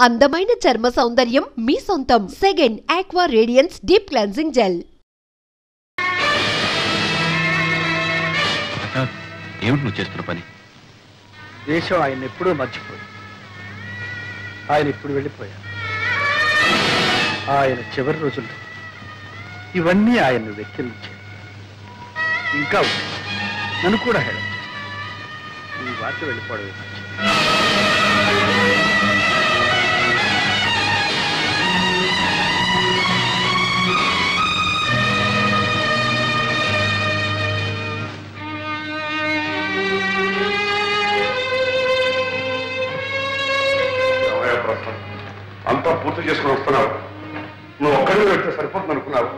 అందమైన చర్మ సౌందర్యం మీ సొంతం. Second aqua radiance deep cleansing gel. ఏమిటి నువ్వు చేస్తున్న పని? దేశం ఆయన ఎప్పుడూ మర్చిపోయింది. ఆయన ఇప్పుడు వెళ్ళిపోయారు. ఆయన చివరి రోజుల్లో ఇవన్నీ ఆయన్ని వెక్కిరించాయి. ఇంకా నన్ను కూడా హేళన చేస్తాను. ఈ వార్త వెళ్ళిపోవడమే మంచిది. అంతా పూర్తి చేసుకుని వస్తున్నావు. నువ్వు ఒక్కడిని వెళ్తే సరిపోతుంది అనుకున్నావు.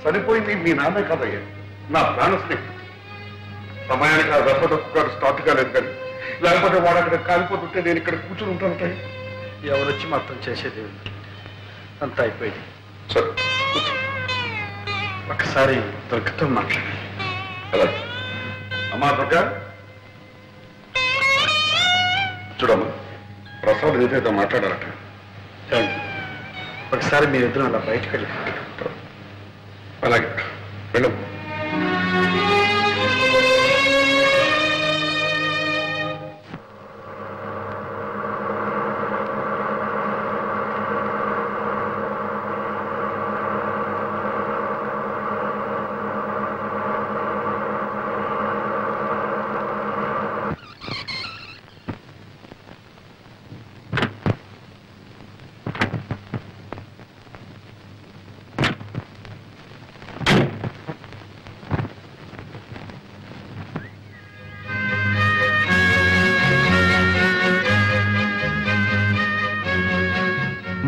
సరిపోయింది మీ నాన్నే కాదయ్యా, నా ప్రాణ స్నేహితుడు. సమయానికి ఆ దెబ్బకు గారు స్టార్ట్ కాలేదు కానీ లేకపోతే వాడు అక్కడ కాలిపోతుంటే నేను ఇక్కడ కూర్చుని ఉంటాను. ఎవరొచ్చి మొత్తం చేసేది అంతా అయిపోయింది. సరే కూర్చో. ఒకసారి దుర్గతో మాట్లాడాలి. అలా అమ్మా దుర్గా, చూడమ్మా, ప్రసాద్ ఏదైతే మాట్లాడారట. ఒకసారి మీరిద్దరం అలా బయటకు వెళ్ళి అలాగే వెళ్ళం.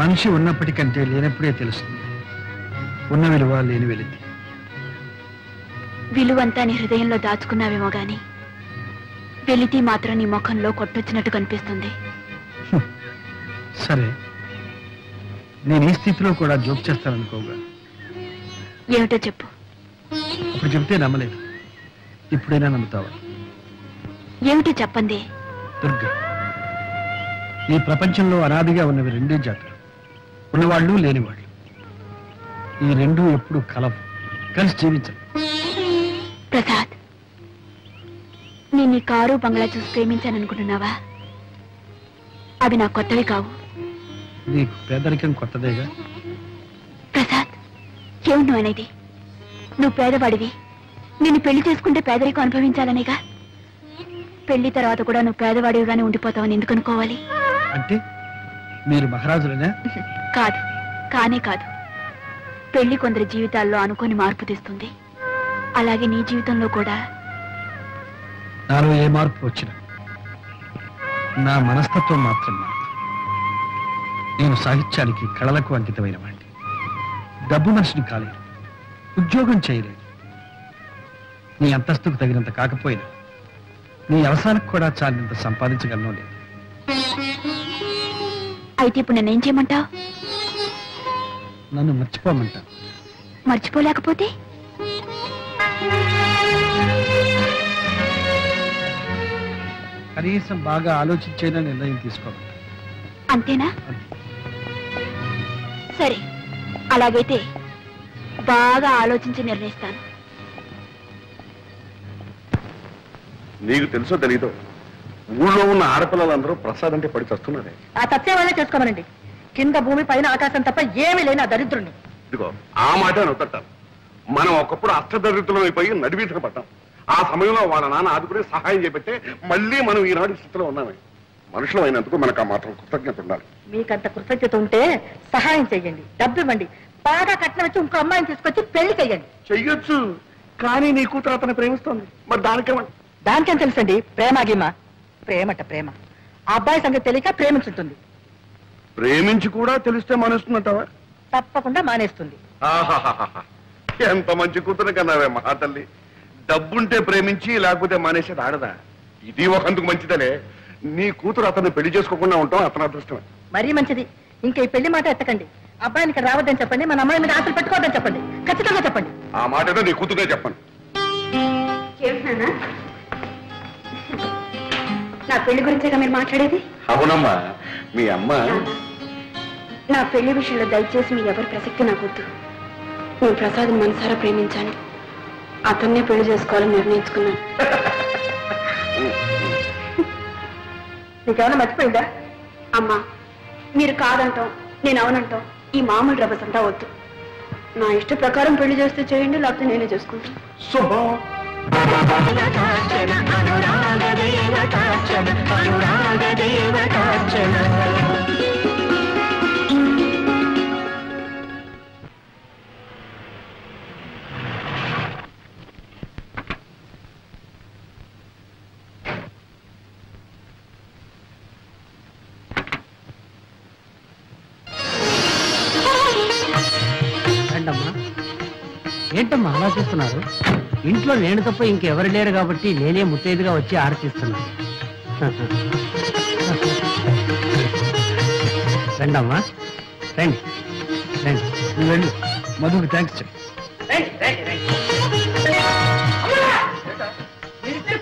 మనిషి ఉన్నప్పటికంటే లేనప్పుడే తెలుస్తుంది ఉన్న విలువ లేని వెలితి. విలువంతా నీ హృదయంలో దాచుకున్నావేమో గాని వెలితి మాత్రం నీ ముఖంలో కొట్టొచ్చినట్టు కనిపిస్తుంది. సరే, నేను ఈ స్థితిలో కూడా జోక్ చేస్తాననుకోగా. ఏమిటో చెప్పు. ఇప్పుడు చెప్తే నమ్మలేదు, ఇప్పుడైనా నమ్ముతావా? ఏమిటో చెప్పండి. దుర్గా, ఈ ప్రపంచంలో అనాదిగా ఉన్నవి రెండే జాతులు, ఉన్నవాళ్ళు లేనివాళ్ళు. ఈ రెండూ ఎప్పుడు కలవు, కలిసి జీవించరు. ప్రసాద్, నేను ఈ కారు బంగ్లా చూసి ప్రేమించాననుకుంటున్నావా? అవి నా కొత్తవి కావు. నీకు పేదరికం కొత్తదేగా. ప్రసాద్, ఏమిటి నువ్వు అనేది? నువ్వు పేదవాడివి, నిన్ను పెళ్లి చేసుకుంటే పేదరికం అనుభవించాలనేగా. పెళ్లి తర్వాత కూడా నువ్వు పేదవాడివిగానే ఉండిపోతావని ఎందుకు అనుకోవాలి? అంటే మీరు మహారాజులనే? కాదు, కానే కాదు. పెళ్లి కొందరి జీవితాల్లో అనుకోని మార్పు తెస్తుంది. అలాగే నీ జీవితంలో కూడా. నాలో ఏ మార్పు వచ్చినా నా మనస్తత్వం మాత్రం మారదు. నేను సాహిత్యానికి, కళలకు అంకితమైన వాడిని. డబ్బు మనిషిని కాలేదు, ఉద్యోగం చేయలేదు. నీ అంతస్తుకు తగినంత కాకపోయినా నీ అవసరానికి కూడా చాలినంత సంపాదించగలను లేదు. అయితే ఇప్పుడు నన్నేం చేయమంటావు? నన్ను మర్చిపోమంటా. మర్చిపోలేకపోతే? కనీసం బాగా ఆలోచించైనా నిర్ణయం తీసుకోమంటా. అంతేనా? సరే, అలాగైతే బాగా ఆలోచించి నిర్ణయిస్తాను. నీకు తెలుసో తెలీదో, ఊళ్ళో ఉన్న ఆడపిల్లలందరూ ప్రసాద్ అంటే పడి చస్తున్నారే. ఆ తత్సేవనే చేసుకోమనండి. కింద భూమి పైన ఆకాశం తప్ప ఏమీ లేని ఆ దరిద్రుణ్ణి. ఇదిగో ఆ మాట నొత్తట్టాను. మనం ఒకప్పుడు అష్టదరిద్రులం అయిపోయి నడివీటకు పడ్డాం. ఆ సమయంలో వాళ్ళ నాన్న ఆదుకుని సహాయం చేపట్టే మళ్ళీ మనం ఈనాడు స్థితిలో ఉన్నామే. మనుషులు అయినందుకు మనకు ఆ మాత్రం కృతజ్ఞత ఉండాలి. మీకంత కృతజ్ఞత ఉంటే సహాయం చెయ్యండి, డబ్బు ఇవ్వండి, బాగా కట్నం వచ్చి ఇంకో అమ్మాయిని తీసుకొచ్చి పెళ్లి చెయ్యండి. చెయ్యొచ్చు, కానీ నీ కూతురు అతను ప్రేమిస్తోంది. మరి దానికేమండి? దానికేం తెలుసండి? ప్రేమగిమ ప్రేమట ప్రేమ. ఆ అబ్బాయి సంగతి తెలియక ప్రేమించుంటుంది. ప్రేమించి కూడా తెలిస్తే మానేస్తుందంటావా? తప్పకుండా మానేస్తుంది. ఎంత మంచి కూతురు కన్నావే మహాతల్లి. డబ్బుంటే ప్రేమించి లేకపోతే మానేసేది ఆడదా? ఇది ఒకందుకు మంచిదలే. నీ కూతురు అతన్ని పెళ్లి చేసుకోకుండా ఉంటాం అతని అదృష్టమే. మరీ మంచిది. ఇంకా ఈ పెళ్లి మాట ఎత్తకండి. అబ్బాయినికి రావద్దని చెప్పండి, మన అమ్మాయి మీద ఆశలు పెట్టుకోవద్దని చెప్పండి. ఖచ్చితంగా చెప్పండి. ఆ మాట ఏదో నీ కూతురే చెప్పండి. నా పెళ్లి గురించేగా మీరు మాట్లాడేది? అవునమ్మా, మీ అమ్మ నా పెళ్లి విషయంలో దయచేసి మీ ఎవరి ప్రసక్తి నాకు వద్దు. నేను ప్రసాద్ని మనసారా ప్రేమించాను. అతన్నే పెళ్లి చేసుకోవాలని నిర్ణయించుకున్నాను. నీకేమైనా మర్చిపోయిందా? అమ్మా, మీరు కాదంటాం, నేను అవునంటాం, ఈ మామూలు రభసంతా వద్దు. నా ఇష్ట ప్రకారం పెళ్లి చేస్తే చేయండి, లేకపోతే నేనే చేసుకుంటాను. శుభం. ఏంటమ్మా అలా చేస్తున్నారు? ఇంట్లో నేను తప్ప ఇంకెవరు లేరు కాబట్టి నేనే ముత్తైదుగా వచ్చి ఆరతిస్తున్నాను. రండమ్మా, రండి రండి. నువ్వు వెళ్ళు, మధుకి థ్యాంక్స్ చెప్పు.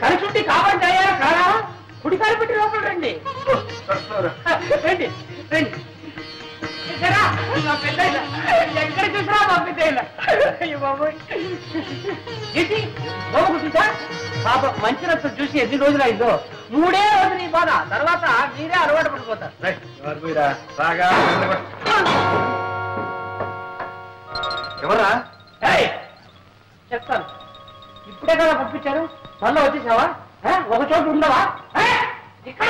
కలిసి కాపాడాయా కారా? కుడి కాలు పెట్టి లోపల రండి. రండి రండి. ఎక్కడ చూసినా పంపితేలా చూసా పాప మంచి రక్తం చూసి ఎన్ని రోజులు అయిందో. 3 రోజులు ఈ బాధ, తర్వాత మీరే అలవాటు పడిపోతారు. ఎవరా? చెప్తాను. ఇప్పుడే కదా పంపించారు, మళ్ళీ వచ్చేసావా? ఒక చోటు ఉండవా? ఇక్కడ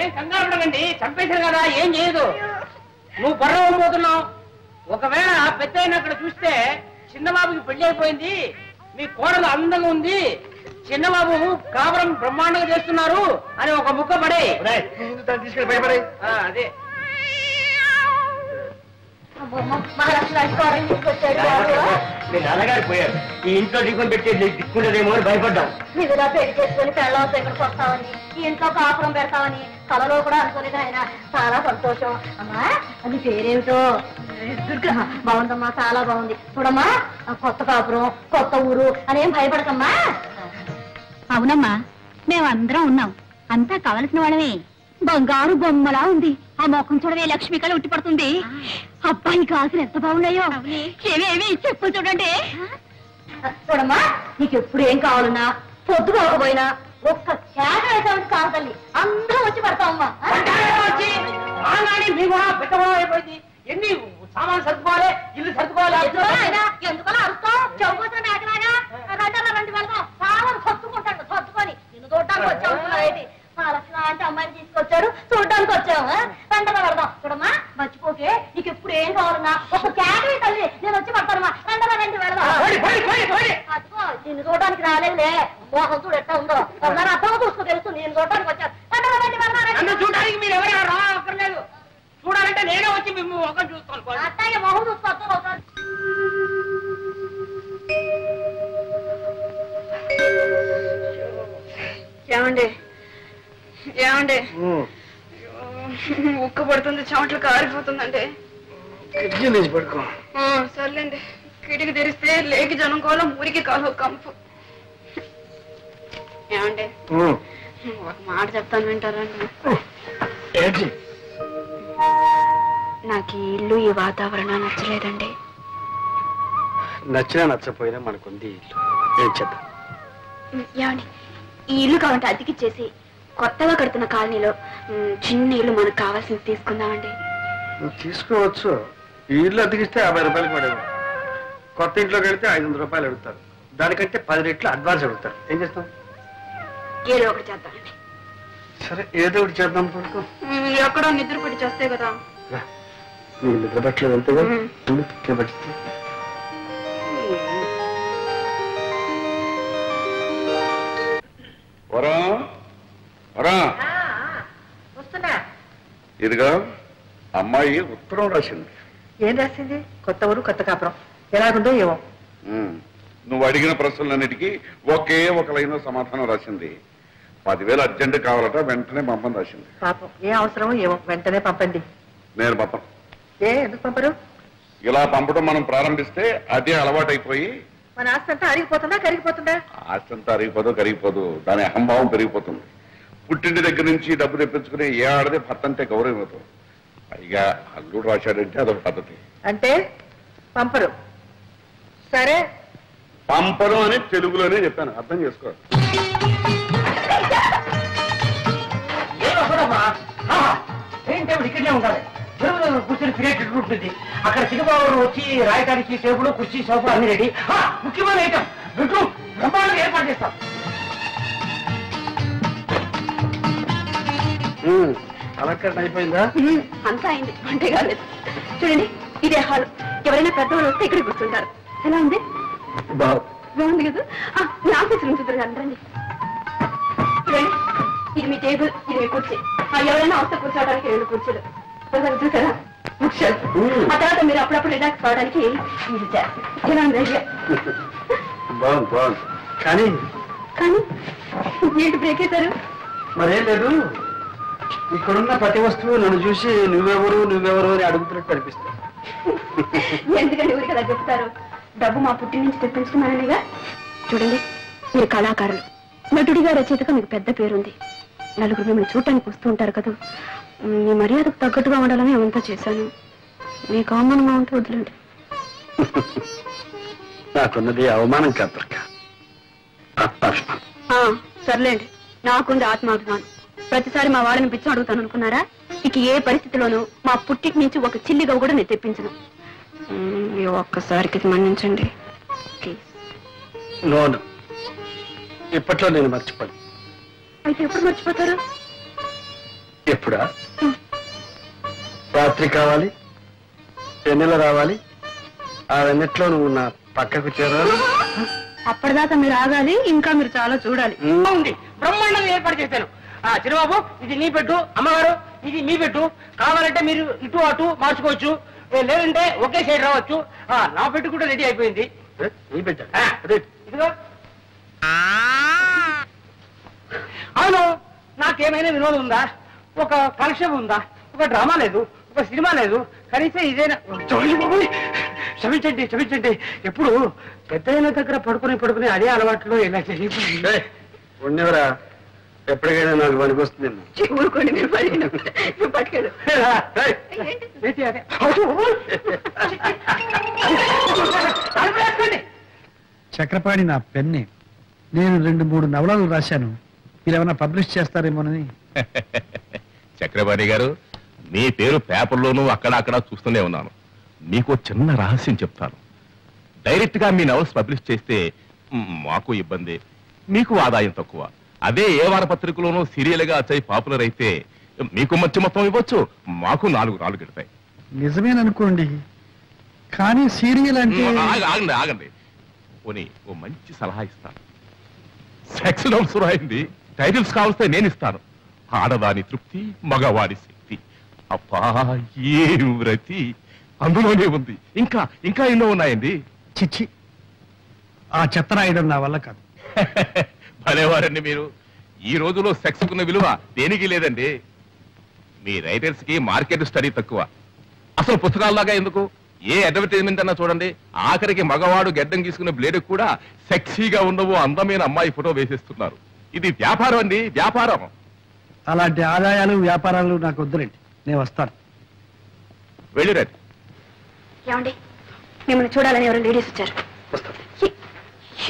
ఏం కంగారు ఉండకండి, చంపేశారు కదా, ఏం చేయదు. నువ్వు బర్ర పోతున్నావు. ఒకవేళ పెద్ద అక్కడ చూస్తే చిన్నబాబుకి పెళ్లి అయిపోయింది, మీ కోడలు అందంగా ఉంది, చిన్నబాబు కాపురం బ్రహ్మాండంగా చేస్తున్నారు అని ఒక ముక్క పడే తీసుకెళ్ళి భయపడే. అదే మీ నాన్నగారు పోయారు, ఈ ఇంట్లో దిక్కుని పెట్టి దిక్కుంటదేమో అని భయపడ్డాం. నిధులా పెళ్లి చేసుకుని పెళ్ళవతో ఇక్కడికి వస్తామని, ఈ ఇంట్లో కాపురం పెడతామని కలలో కూడా అనుకోలేదు ఆయన. చాలా సంతోషం. అమ్మా, అది పేరేమిటో? దుర్గా. బాగుందమ్మా, చాలా బాగుంది. చూడమ్మా, కొత్త కాపురం, కొత్త ఊరు అనేం భయపడకమ్మా. అవునమ్మా, మేమందరం ఉన్నాం, అంతా కావలసిన వాళ్ళమే. బంగారు బొమ్మలా ఉంది. ఆ మొఖం చూడవే, లక్ష్మి కళ ఉట్టి పడుతుంది. అబ్బాయి కాసులు ఎంత బాగున్నాయో. ఏమేమి చెప్పు చూడండి. చూడమ్మా, నీకు ఎప్పుడు ఏం కావాలన్నా, పొద్దు కాకపోయినా ఒక్క కేక వేసామంటే కాదు తల్లి, అందరం వచ్చి పడతామమ్మా. అయిపోయింది. ఎన్ని సామాన్లు సర్దుకోవాలి, ఇల్లు సర్దుకోవాలి. ఎందుకలా అరుస్తావు? చెవుకోసం మేకలాగా రండి వెళ్దాం. చాలా సర్దుకుంటాడు, సర్దుకొని నిన్ను చూడటానికి వచ్చావు. అంటే అమ్మాయిని తీసుకొచ్చారు, చూడడానికి వచ్చాము. వెంటనే పెడదాం. చూడమ్మా, మర్చిపోకే, నీకు ఎప్పుడు ఏం కావాలన్నా ఒక కేక తల్లి, నేను వచ్చి పడతానమ్మా. వెంటనే రండి వెళ్దాం. అదిగో నిన్ను చూడడానికి రాలేదులే, మోహం చూడు ఎట్లా ఉందో. ఒకసారి అర్థం చూసుకో, తెలుసు నేను చూడడానికి వచ్చాను. వెంటనే రండి వెళ్దాం. చూడడానికి మీరు ఎవరైనా రా అక్కర్లేదు, చూడాలంటే నేనే వచ్చి మేము ఒక చూసుకోవాలి. అత్తయ్య మొహం చూసుకోవచ్చు ఒకసారి. ఏమండి ఏమండి, ఉక్క పడుతుంది, చెమట్లు కారిపోతుందండి. కిటికీ లేచి పడుకో. సర్లేండి, కిటికీ తెరిస్తే లేకి జనం కోలం, ఊరికి కాలు కంపు. ఏమండి, ఒక మాట చెప్తాను, వింటారండి? ఏంటి? నాకు ఈ ఇల్లు, ఈ వాతావరణం నచ్చలేదండి. నచ్చినా నచ్చపోయినా మనకుంది ఇల్లు, ఏం చేద్దాం? ఏమండి, ఈ ఇల్లు కావాలంటే అద్దెకిచ్చేసి కొత్తగా కడుతున్న కాలనీలో చిన్న ఇల్లు మనకు కావాల్సింది తీసుకుందామండి. నువ్వు తీసుకోవచ్చు. ఈ ఇల్లు అద్దెకిస్తే 50 రూపాయలు పడేది. కొత్త ఇంట్లోకి వెళ్తే 500 రూపాయలు అడుగుతారు. దానికంటే 10 రెట్లు అడ్వాన్స్ అడుగుతారు. ఏం చేస్తాం? ఏదో ఒకటి చేద్దామండి. సరే, ఏదో ఒకటి చేద్దాం. పడుకో. ఎక్కడో నిద్ర పట్టి చేస్తే కదా. నీకు నిద్ర పట్టలేదు అంతేగా? పట్టిస్తే వస్తున్నా. ఇదిగా అమ్మాయి ఉత్తరం రాసింది. ఏం రాసింది? కొత్త ఊరు, కొత్త కాపురం, ఎలాగుందో ఏమో. నువ్వు అడిగిన ప్రశ్నలన్నిటికీ ఒకే ఒక లైన్ సమాధానం రాసింది. 10,000 అర్జెంట్ కావాలట, వెంటనే పంపని రాసింది. పాపం, ఏ అవసరమో ఏమో, వెంటనే పంపండి. నేను పంపను. ఎందుకు పంపరు? ఇలా పంపడం మనం ప్రారంభిస్తే అదే అలవాటైపోయి మన ఆస్తి అంతా అరిగిపోతుందా కరిగిపోతుందా? ఆస్తి అంతా అరిగిపోదు కరిగిపోదు, దాని అహంభావం పెరిగిపోతుంది. పుట్టింటి దగ్గర నుంచి డబ్బు తెప్పించుకుని ఏ ఆడదే భర్త అంటే గౌరవం అవుతుంది. పైగా అల్లుడు రాశాడంటే అదొక పద్ధతి. అంటే పంపరు. సరే పంపరు అని తెలుగులోనే చెప్పాను, అర్థం చేసుకో. ఇక్కడే ఉండాలి. కూర్చొని క్రియేటివ్ ఉంటుంది. అక్కడ సినిమాలు వచ్చి రాయడానికి టేబుల్ కుర్చీ సోఫా అన్ని రెడీ. ముఖ్యమైన ఐటమ్ బెడ్రూమ్ బ్రహ్మాండంగా ఏర్పాటు చేస్తాం. అలంకరణ అయిపోయిందా? అంతా అయింది, అంటే కాలేదు. చూడండి, ఇదే హాల్. ఎవరైనా పెద్దవాళ్ళు వస్తే ఇక్కడ కూర్చుంటారు. ఎలా ఉంది? బాగుంది కదా. మీ ఆఫీస్ రూమ్ చూద్దరు కానీ రండి. చూడండి, ఇది మీ టేబుల్, ఇది మీ కుర్చీ. ఎవరైనా వస్తే కూర్చోవడానికి 2 కుర్చీలు చూసారా? ఆ తర్వాత మీరు అప్పుడప్పుడు రిలాక్స్ కావడానికి ఇది ఎలా ఉంది? బాగుంది బాగుంది. కానీ కానీ ఏంటి బ్రేక్ వేశారు? మరేం లేదు, ఇక్కడున్న ప్రతి వస్తువు నన్ను చూసి నువ్వెవరు నువ్వెవరు అని అడుగుతున్నట్టు అనిపిస్తుంది. ఎందుకంటే ఊరికి అలా చెప్తారు? డబ్బు మా పుట్టి నుంచి తెప్పించుకున్నాననిగా. చూడండి, మీరు కళాకారులు, నటుడిగా రచయితగా మీకు పెద్ద పేరుంది. నలుగురు మిమ్మల్ని చూడటానికి వస్తూ ఉంటారు కదా. మీ మర్యాదకు తగ్గట్టుగా ఉండాలని అవంతా చేశాను. మీకు అవమానంగా ఉంటే వదిలేండి. నాకున్నది అవమానం కాదు, ఆత్మాభిమానం. సర్లేండి, నాకుంది ఆత్మాభిమానం. ప్రతిసారి మా వాళ్ళని పిచ్చం అడుగుతాను అనుకున్నారా? ఇక ఏ పరిస్థితిలోనూ మా పుట్టికి నుంచి ఒక చిల్లిగా కూడా నేను తెప్పించను. ఒక్కసారికి మన్నించండి ప్లీజ్. నోను, ఇప్పట్లో నేను మర్చిపోను. అయితే ఎప్పుడు మర్చిపోతారు? ఎప్పుడా? రాత్రి కావాలి, వెన్నెల రావాలి, ఆ వెన్నెట్లో నువ్వు నా పక్కకు చేరాలి. అప్పటిదాకా మీరు ఆగాలి, ఇంకా మీరు చాలా చూడాలి. ఉంది, బ్రహ్మాండంగా ఏర్పాటు చేశాను. చిరుబాబు, ఇది నీ పెట్టు. అమ్మగారు, ఇది మీ పెట్టు. కావాలంటే మీరు ఇటు అటు మార్చుకోవచ్చు, లేదంటే ఒకే సైడ్ రావచ్చు. నా పెట్టు కూడా రెడీ అయిపోయింది. నీ పెట్టా? ఇదిగో. అవును, నాకేమైనా వినోదం ఉందా? ఒక కాలక్షేపం ఉందా? ఒక డ్రామా లేదు, ఒక సినిమా లేదు, కనీసం ఇదేనా? క్షమించండి క్షమించండి. ఎప్పుడు పెద్దయిన దగ్గర పడుకుని అదే అలవాట్లో ఇలా జరిగిపోయింది. ఉండేవరా, ఎప్పటికైనా నాకు పనికొస్తుందేమో. ఊరుకోండి, మీరు పట్టుకెళ్ళు. చక్రపాణి నా పెన్నే. నేను 2-3 నవలలు రాశాను, మీరేమైనా పబ్లిష్ చేస్తారేమోనని. చక్రపాణి గారు, మీ పేరు పేపర్లోనూ అక్కడ చూస్తూనే ఉన్నాను. మీకు చిన్న రహస్యం చెప్తాను. డైరెక్ట్ గా మీ నవల్స్ పబ్లిష్ చేస్తే మాకు ఇబ్బంది, మీకు ఆదాయం తక్కువ. అదే ఏ వారపత్రికలోనూ సీరియల్ గా వచ్చాయి పాపులర్ అయితే మీకు మంచి మొత్తం ఇవ్వచ్చు, మాకు 4 రాళ్ళు గిడతాయి. నిజమేననుకోండి, కానీ సీరియల్ అంటే. ఆగండి పోనీ ఓ మంచి సలహా ఇస్తాను. సెక్స్ నోట్స్ రాయింది, టైటిల్స్ కావస్తే నేను ఇస్తాను. ఆడదాని తృప్తి, మగవాడి శక్తి. అబ్బా, ఏ వ్రతి అందులోనే ఉంది. ఇంకా ఎన్నో ఉన్నాయండి. చిచ్చి, ఆ చెత్త రాయడం నా వల్ల కాదు. భలేవారండి మీరు. ఈ రోజులో సెక్స్ కున్న విలువ దేనికి లేదండి. మీ రైటర్స్ కి మార్కెట్ స్టడీ తక్కువ. అసలు పుస్తకాల్లాగా ఎందుకు, ఏ అడ్వర్టైజ్మెంట్ అన్నా చూడండి, ఆఖరికి మగవాడు గెడ్డం గీసుకునే బ్లేడ్ కూడా సెక్సీగా ఉండవు అందమైన అమ్మాయి ఫోటో వేసేస్తున్నారు. ఇది వ్యాపారం అండి, వ్యాపారం. అలాంటి ఆదాయాలు వ్యాపారాలు నాకు వద్దులేండి, నేను వస్తాను. వెళ్ళిరండి. ఏమండి, మిమ్మల్ని చూడాలని ఎవరు లేడీస్ వచ్చారు.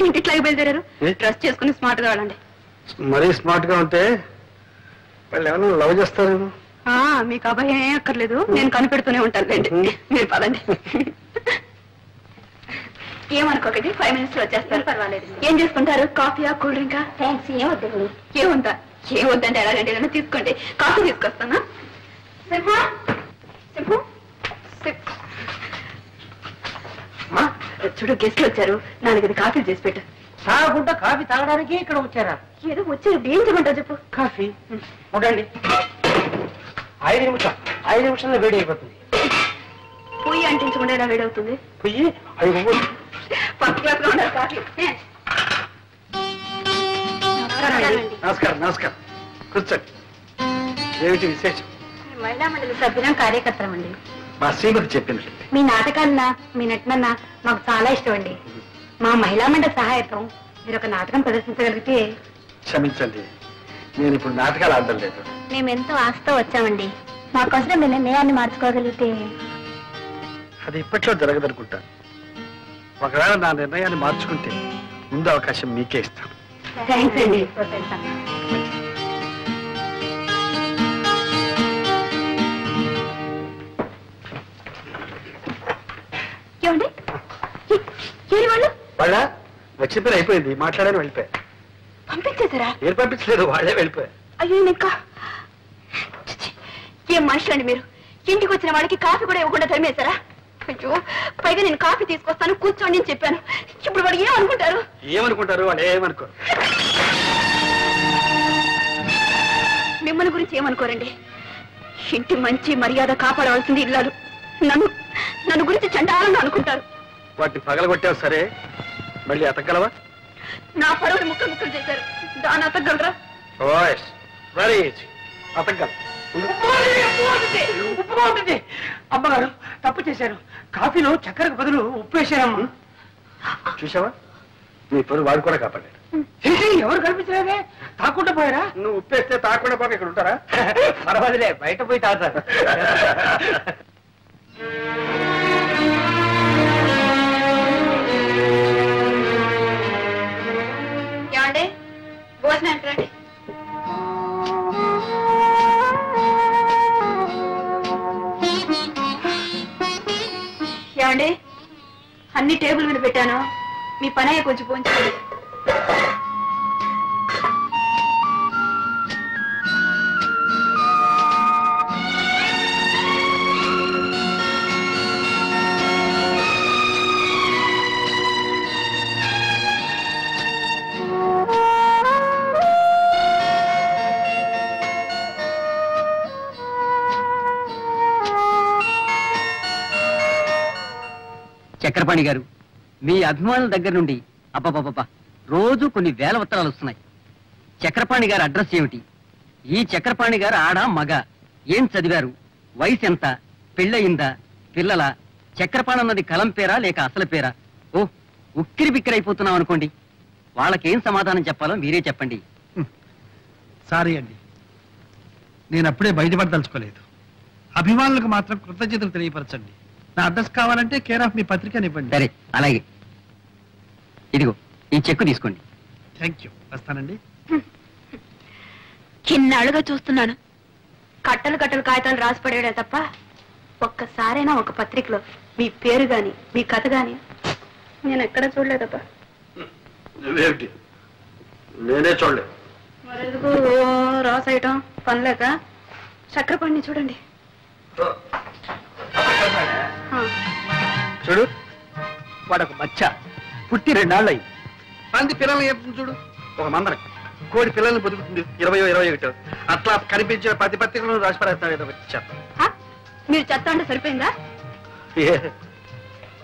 ఇంటిట్లాగే బయలుదేరారు. డ్రెస్ చేసుకుని స్మార్ట్ గా వెళ్ళండి. మరీ స్మార్ట్ గా ఉంటే వాళ్ళు ఏమైనా లవ్ చేస్తారేమో. మీకు అభయం ఏం అక్కర్లేదు, నేను కనిపెడుతూనే ఉంటాను లేండి. మీరు పదండి. ఏమనుకోకండి, 5 minutes లో వచ్చేస్తారు. పర్వాలేదు. ఏం చేసుకుంటారు? కాఫీయా, కూల్ డ్రింకా? థ్యాంక్స్. ఏముందా? ఏమొద్దంటే ఎలాగంటే ఏదైనా తీసుకోండి. కాఫీ తీసుకొస్తానా? చూడు, గెస్ట్లు వచ్చారు, 4 కాఫీ చేసి పెట్టు. తాగకుండా కాఫీ తాగడానికి ఇక్కడ వచ్చారా? ఏదో వచ్చారు, ఏం చెప్పంటావు చెప్పు. కాఫీ ఉండండి. 5 నిమిషాల్లో వేడి అయిపోతుంది. పొయ్యి అంటించకుండా ఎలా వేడవుతుంది? పొయ్యి ఫస్ట్ క్లాస్ లో ఉండాలి కాఫీ. నమస్కారం. కూర్చోండి. ఏమిటి విశేషం? మహిళా మండలి సభ్యులం, కార్యకర్తలం అండి. మా శ్రీమతి చెప్పినట్టు మీ నాటకాలన్నా మీ నటనన్నా మాకు చాలా ఇష్టం అండి. మా మహిళా మండలి సహాయకం మీరు ఒక నాటకం ప్రదర్శించగలిగితే. క్షమించండి, నేను ఇప్పుడు నాటకాలు ఆడడం లేదు. మేమెంతో ఆశతో వచ్చామండి. మాకోసం మీ నిర్ణయాన్ని మార్చుకోగలిగితే. అది ఇప్పట్లో జరగదనుకుంటాను. ఒకవేళ నా నిర్ణయాన్ని మార్చుకుంటే ముందు అవకాశం మీకే ఇస్తాను. థ్యాంక్స్ అండి. ఏమండి వాళ్ళ వచ్చిన పని అయిపోయింది, మాట్లాడని వెళ్ళిపోయా. పంపించేశారా? ఏం పంపించలేదు, వాళ్ళే వెళ్ళిపోయా. అయ్యో ఇంకా ఏం మనుషులండి మీరు? ఇంటికి వచ్చిన వాళ్ళకి కాఫీ కూడా ఇవ్వకుండా తరిమేశారా? అయ్యో, పైగా నేను కాఫీ తీసుకొస్తాను కూర్చోండి అని చెప్పాను. ఇప్పుడు వాడు ఏమనుకుంటారు? ఏమనుకుంటారు? వాళ్ళు ఏమనుకోరు. మిమ్మల్ని గురించి ఏమనుకోరండి. ఇంటి మంచి మర్యాద కాపాడవలసింది ఇల్లాలు. నన్ను గురించి చండాలంగా అనుకుంటారు. వాటిని పగలగొట్టావు సరే, మళ్ళీ అతగలవా? నా పరువుని ముక్కలు ముక్కలు చేశారు, దాన్ని అతగలరా? Very easy, అతగలం. ఉప్పుగా ఉంటుంది. అమ్మగారు తప్పు చేశారు. కాఫీలో చక్కెరకు బదులు ఉప్పు వేశారమ్మా. చూసావా, నీ పరువు వాడు కూడా కాపాడాడు. ఎవరు కనిపించలేదే, తాకుండా పోయారా? నువ్వు ఉప్పేస్తే తాకుండా పోక ఇక్కడ ఉంటారా? పర్వాలేదే, బయట పోయి తాగుతారు. ఏమండి, భోజనం అంటారండి. ఏమండి, అన్ని టేబుల్ మీద పెట్టాను, మీ పని అయ్యే కొంచెం పోంచుకోండి. చక్రపాణి గారు, మీ అభిమానుల దగ్గర నుండి అబ్బబ్బబ్బా రోజు కొన్ని వేల ఉత్తరాలు వస్తున్నాయి. చక్రపాణి గారి అడ్రస్ ఏమిటి? ఈ చక్రపాణి గారు ఆడ మగ, ఏం చదివారు, వయసు ఎంత, పెళ్ళయిందా, పిల్లల, చక్రపాణి అన్నది కలం పేరా లేక అసలు పేరా? ఓ ఉక్కిరి బిక్కిరి అయిపోతున్నాం అనుకోండి. వాళ్ళకేం సమాధానం చెప్పాలో మీరే చెప్పండి. సారీ అండి, నేను అప్పుడే బయటపడదలుచుకోలేదు. అభిమానులకు మాత్రం కృతజ్ఞతలు తెలియపరచండి. నా అడ్రస్ కావాలంటే కేర్ ఆఫ్ మీ పత్రికనివ్వండి. సరే, అలాగే. ఇదిగో ఈ చెక్కు తీసుకోండి. థ్యాంక్ యూ, వస్తానండి. చిన్నాళ్ళుగా చూస్తున్నాను, కట్టలు కట్టలు కాగితాలు రాసి పడేయడే తప్ప ఒక్కసారైనా ఒక పత్రికలో మీ పేరు గాని మీ కథ గాని నేను ఎక్కడ చూడలేదబ్బా. నువ్వేమిటి? నేనే చూడలేదు. మరెందుకు రాసేయటం పనిలేక? చక్రపాణిని చూడండి. చూడు, వాడొక మచ్చ పుట్టి 2 నాళ్ళు అయింది. మంది పిల్లల్ని చెప్తుంది చూడు, ఒక మందర కోడి పిల్లల్ని బతుకుతుంది 20-21. అట్లా కనిపించిన ప్రతి పత్రికలను రాసి పడేస్తాడు. మీరు చెత్త అంటే సరిపోయిందా?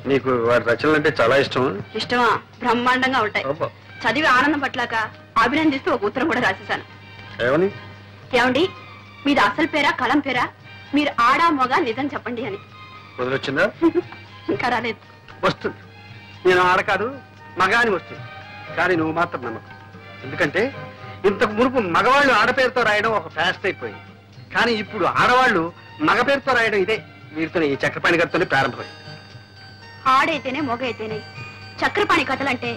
నీకు వాడి రచనలు అంటే చాలా ఇష్టం. ఇష్టమా? బ్రహ్మాండంగా ఉంటాయి. చదివి ఆనందం పట్లాక అభినందిస్తూ ఒక ఉత్తరం కూడా రాసేశాను. ఏమని? ఏమండి, మీది అసలు పేరా కలం పేరా, మీరు ఆడా మగ నిజం చెప్పండి అని. వదిలొచ్చిందా? ఇంకా రాలేదు. వస్తుంది. నేను ఆడ కాదు మగ అని వస్తుంది, కానీ నువ్వు మాత్రం నమ్మకం. ఎందుకంటే ఇంతకు మునుపు మగవాళ్ళు ఆడపేరుతో రాయడం ఒక ఫ్యాషన్ అయిపోయింది. కానీ ఇప్పుడు ఆడవాళ్ళు మగ పేరుతో రాయడం ఇదే వీరితోనే, ఈ చక్రపాణి గారితోనే ప్రారంభమైంది. ఆడైతేనే మొగ అయితేనే చక్రపాణి కథలంటే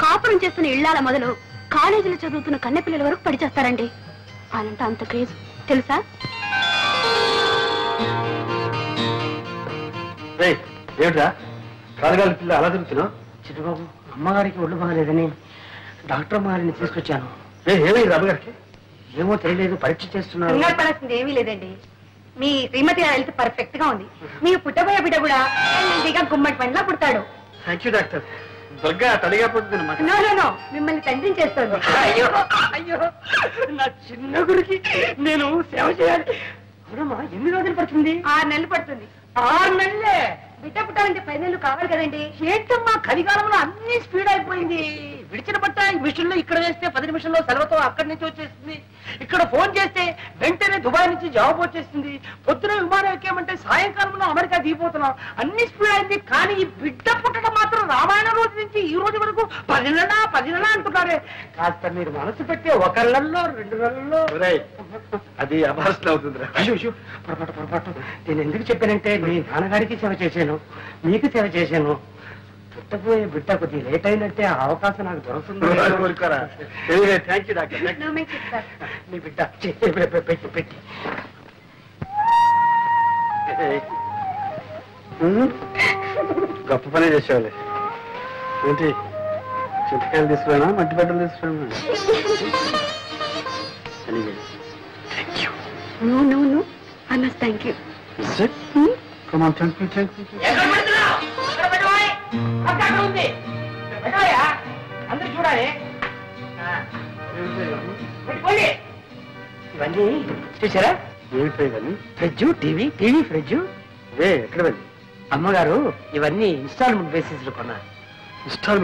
కాపురం చేస్తున్న ఇళ్లాల మొదలు కాలేజీలో చదువుతున్న కన్నెపిల్లల వరకు పడిచేస్తారండి. అనంటే అంత క్రేజ్ తెలుసా? ఏమిట్రా కాలుగాలి పిల్ల అలా తిరుగుతున్నావు? చిట్టుబాబు, అమ్మగారికి ఒళ్ళు బాగలేదని డాక్టర్ అమ్మగారిని తీసుకొచ్చాను. ఏమైంది అమ్మగారికి? ఏమో తెలియలేదు, పరీక్ష చేస్తున్నారు. కంగారు పడాల్సింది ఏమీ లేదండి. మీ శ్రీమతి హెల్త్ పర్ఫెక్ట్ గా ఉంది. మీకు పుట్టబోయే బిడ్డ కూడా హెల్తీగా గుమ్మడి పండ్లా పుడతాడు. Thank you doctor. దుర్గా తడిగా పుడుతుంది. నో, మిమ్మల్ని తండ్రిని చేస్తుంది. అయ్యో అయ్యో, నా చిన్న గురికి నేను సేవ చేయాలి. అవునమ్మా, ఎన్ని రోజులు పడుతుంది? 6 నెలలు పడుతుంది. 6 నెలలే? బిడ్డ పుట్టాలంటే 10 నెలలు కావాలి కదండి. ఏంటమ్మా, కలికాలంలో అన్ని స్పీడ్ అయిపోయింది. విడిచిన బట్ట ఈ మిషన్ లో ఇక్కడ వేస్తే 10 నిమిషంలో సెలవుతో అక్కడి నుంచి వచ్చేస్తుంది. ఇక్కడ ఫోన్ చేస్తే వెంటనే దుబాయ్ నుంచి జవాబు వచ్చేస్తుంది. పొద్దున విమానం ఎక్కామంటే సాయంకాలంలో అమెరికా దిగిపోతున్నాం. అన్ని స్పీడ్ అయింది. కానీ ఈ బిడ్డ పుట్టడం మాత్రం రామాయణ రోజు నుంచి ఈ రోజు వరకు 10 నెలలా అంటున్నారే. కాస్త మీరు మనసు పెట్టి 1 నెలలో 2 నెలల్లో అది అభాషణ అవుతుందిరా. పొరపాటు. నేను ఎందుకు చెప్పానంటే మీ నాన్నగారికి సేవ చేశాను, మీకు సేవ చేశాను. పుట్టబోయే బిడ్డ కొద్దిగా లేట్ అయినట్టే ఆ అవకాశం నాకు దొరుకుతుంది. Thank you doctor. నీ బిడ్డ పెట్టి గొప్ప పనే చేసేవాళ్ళే. ఏంటి చింతకాయలు తీసుకురానా మట్టి బట్టలు తీసుకురానా? No, I must thank you. Is it? Come on, thank you. అందరూ చూడాలి. ఇవన్నీ చూసారా? ఏమిటో ఇవన్నీ? Fridge, TV fridge. ఎక్కడ వెళ్ళి అమ్మగారు ఇవన్నీ ఇన్స్టాల్మెంట్ బేసిస్ లో కొన్నారు. ఇష్టాలు